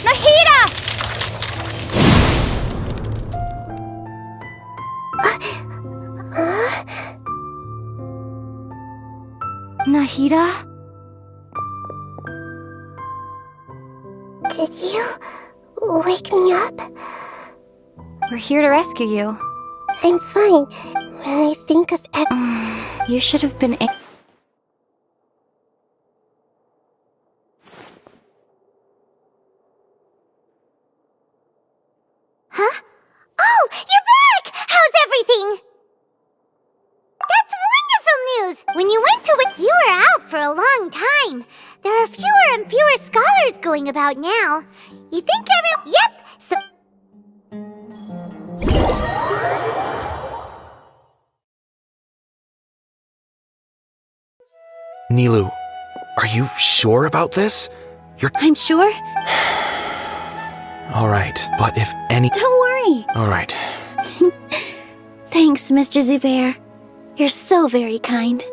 Nahida! Nahida? Did you wake me up? We're here to rescue you. I'm fine. When I think of you should have been... Huh? Oh, you're back! How's everything? That's wonderful news! When you went to it, you were out for a long time. There are fewer and fewer scholars going about now. You think Yep, so... Nilu, are you sure about this? I'm sure. All right, but if any... Don't worry. All right. Thanks, Mr. Zubair. You're so very kind.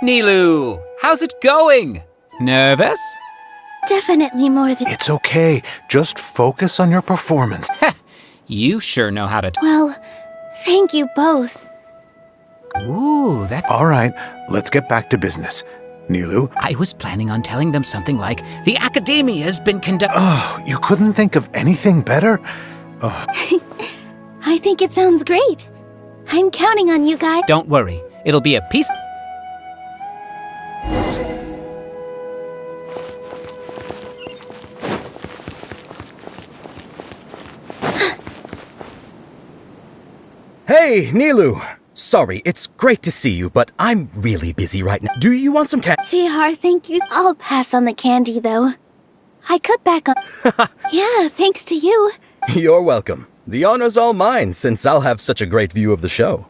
Nilu, how's it going? Nervous? Definitely more than... It's okay. Just focus on your performance. You sure know how to... Well, thank you both. Ooh, that... All right, let's get back to business. Nilu? I was planning on telling them something like, the Academia has been conducting. Oh, you couldn't think of anything better? I think it sounds great. I'm counting on you guys. Don't worry, it'll be a piece. Hey, Nilu! Sorry, it's great to see you, but I'm really busy right now. Do you want some Vihar, thank you. I'll pass on the candy, though. I cut back on... Yeah, thanks to you. You're welcome. The honor's all mine, since I'll have such a great view of the show.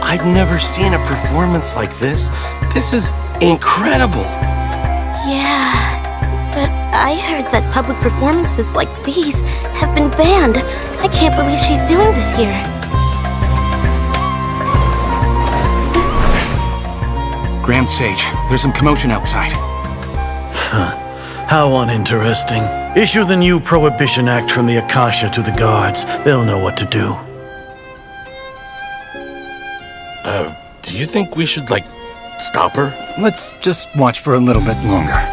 I've never seen a performance like this. This is incredible. Yeah, but I heard that public performances like these have been banned. I can't believe she's doing this here. Grand Sage, there's some commotion outside. How uninteresting. Issue the new Prohibition Act from the Akasha to the guards. They'll know what to do. Do you think we should, stop her? Let's just watch for a little bit longer.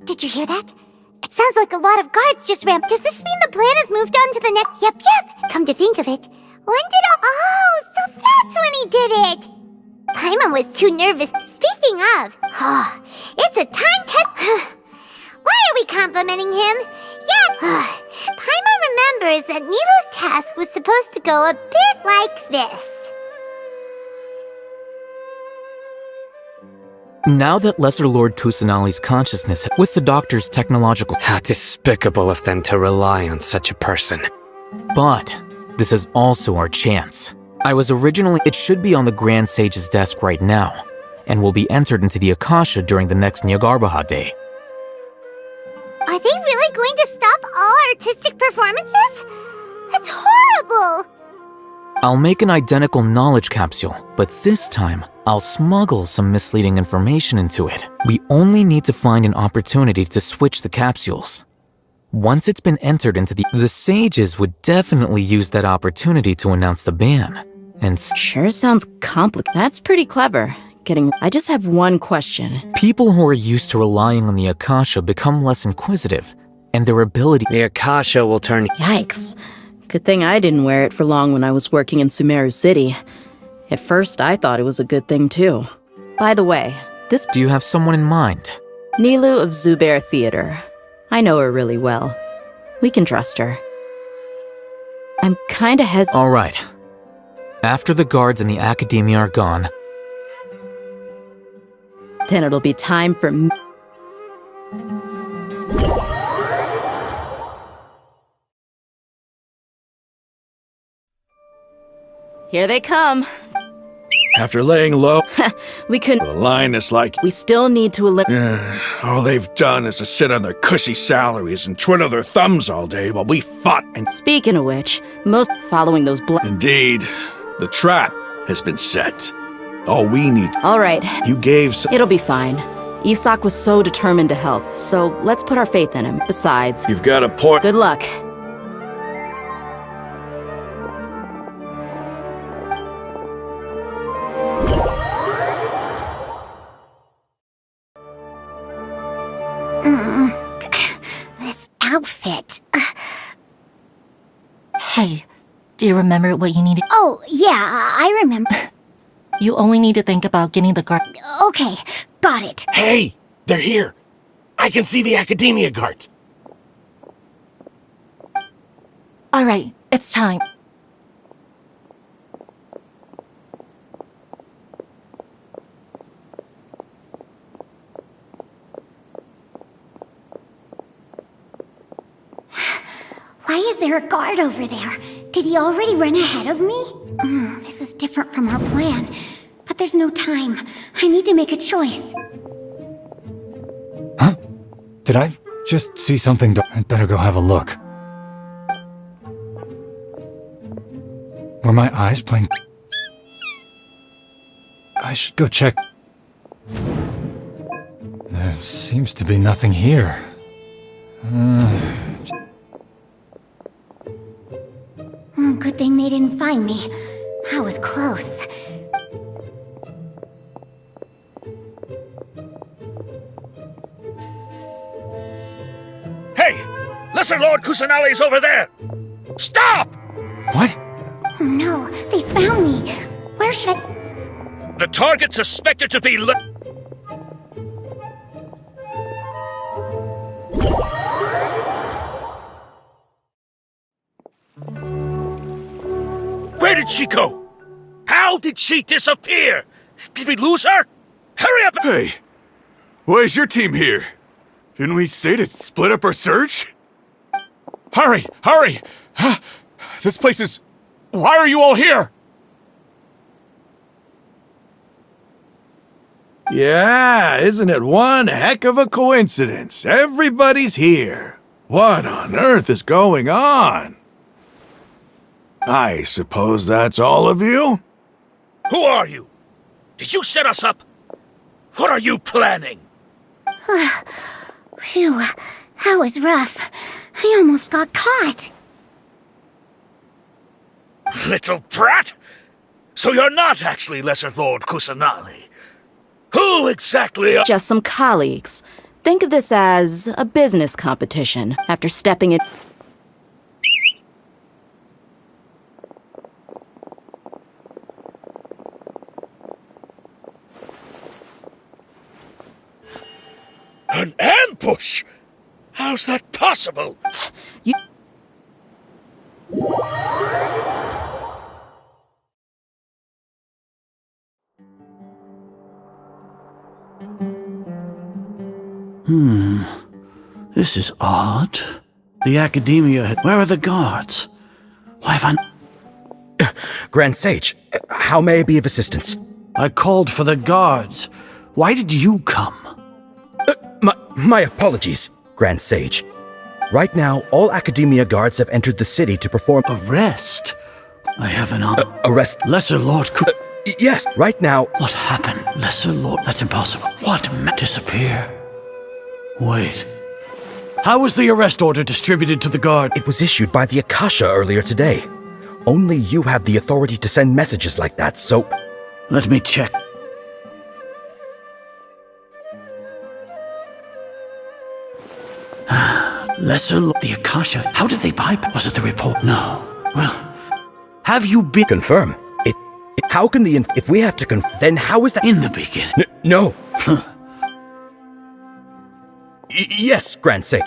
Did you hear that? It sounds like a lot of guards just ran. Does this mean the plan has moved on to the next? Yep. Come to think of it, when did Oh, so that's when he did it! Paimon was too nervous. Speaking of, it's a time test. Why are we complimenting him? Yeah, Paimon remembers that Nilu's task was supposed to go a bit like this. Now that Lesser Lord Kusanali's consciousness, with the doctor's technological... How despicable of them to rely on such a person. But this is also our chance. It should be on the Grand Sage's desk right now, and will be entered into the Akasha during the next Nyargarbaha Day. Are they really going to stop all artistic performances? That's horrible! I'll make an identical knowledge capsule, but this time, I'll smuggle some misleading information into it. We only need to find an opportunity to switch the capsules. Once it's been entered into the sages would definitely use that opportunity to announce the ban. And sure sounds complicated. That's pretty clever. I just have one question. People who are used to relying on the Akasha become less inquisitive, and their ability... The Akasha will turn... Yikes. Good thing I didn't wear it for long when I was working in Sumeru City. At first, I thought it was a good thing, too. By the way, this... Do you have someone in mind? Nilu of Zubair Theater. I know her really well. We can trust her. I'm kinda All right. After the guards and the Academia are gone... Then it'll be time for... Here they come. After laying low, We couldn't. the line is like, We still need to eliminate. all they've done is to sit on their cushy salaries and twiddle their thumbs all day while we fought and... Speaking of which, most following those Indeed, the trap has been set. All we need... All right. You gave It'll be fine. Isak was so determined to help, so let's put our faith in him. Besides... You've got a point. Good luck. This outfit. Hey, do you remember what you needed? Oh, yeah, I remember. You only need to think about getting the guard. Okay, got it. Hey, they're here. I can see the Academia guard. All right, it's time. Why is there a guard over there? Did he already run ahead of me? This is different from our plan. But there's no time. I need to make a choice. Did I just see something? I'd better go have a look. Were my eyes playing? I should go check. There seems to be nothing here. Good thing they didn't find me. I was close. Hey! Lesser Lord Kusanali's over there! Stop! What? Oh no, they found me. Where should I... The target suspected to be Where did she go? How did she disappear? Did we lose her? Hurry up! Hey, why is your team here? Didn't we say to split up our search? Hurry! Hurry! This place is... Why are you all here? Yeah, isn't it one heck of a coincidence? Everybody's here. What on earth is going on? I suppose that's all of you? Who are you? Did you set us up? What are you planning? Phew, that was rough. I almost got caught. Little brat? So you're not actually Lesser Lord Kusanali. Who exactly are— Just some colleagues. Think of this as a business competition. After stepping in... An ambush? How's that possible? You... This is odd. The Academia had... Where are the guards? Why have I... Grand Sage, how may I be of assistance? I called for the guards. Why did you come? My apologies, Grand Sage. Right now, all Academia guards have entered the city to perform... Arrest? I have an... arrest? Lesser Lord yes, right now... What happened? Lesser Lord... That's impossible. What? Disappear? Wait. How was the arrest order distributed to the guard? It was issued by the Akasha earlier today. Only you have the authority to send messages like that, so... Let me check. Lesser Lord... The Akasha... How did they bypass? Was it the report? No. Well... Have you been... Confirm. How can the... If we have to then how is that... In the beginning. No. Yes, Grand Sage.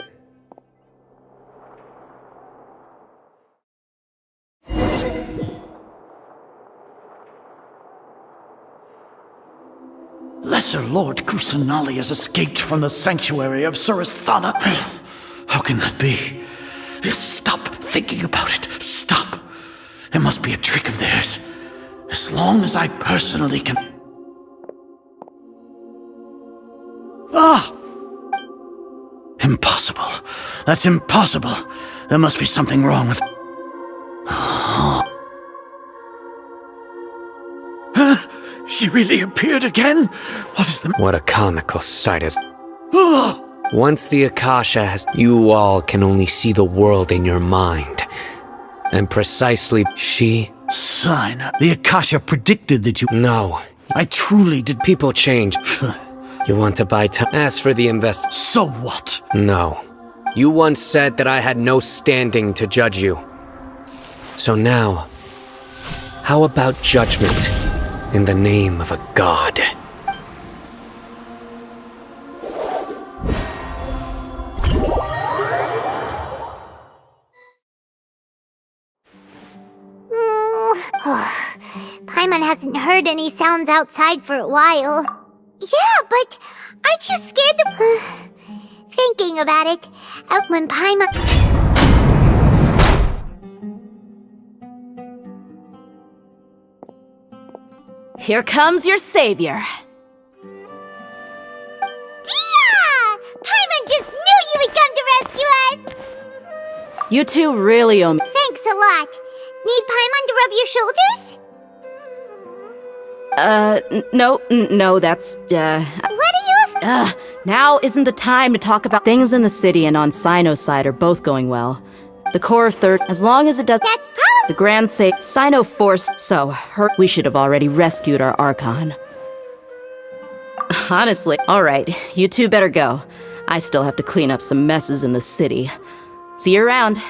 Lesser Lord Kusanali has escaped from the sanctuary of Surasthana. How can that be? Stop thinking about it. Stop. It must be a trick of theirs. As long as I personally can... Ah! Impossible. That's impossible. There must be something wrong with... She really appeared again? What is the... What a comical sight is... Once the Akasha has... You all can only see the world in your mind. And precisely, she... Sign. The Akasha predicted that you... No. I truly did... People change. You want to buy time? As for the invest... So what? No. You once said that I had no standing to judge you. So now, how about judgment in the name of a god? Paimon hasn't heard any sounds outside for a while. Yeah, but aren't you scared that... Thinking about it, when Paimon... Here comes your savior. Dia! Paimon just knew you would come to rescue us! You two really owe me. Thanks a lot. Need Paimon to rub your shoulders? No, that's, What are you... Now isn't the time to talk about things in the city and on Sino's side are both going well. The core of third, as long as it does... That's probably... The Grand Sage, Sino forced, so we should have already rescued our Archon. Honestly, alright, you two better go. I still have to clean up some messes in the city. See you around.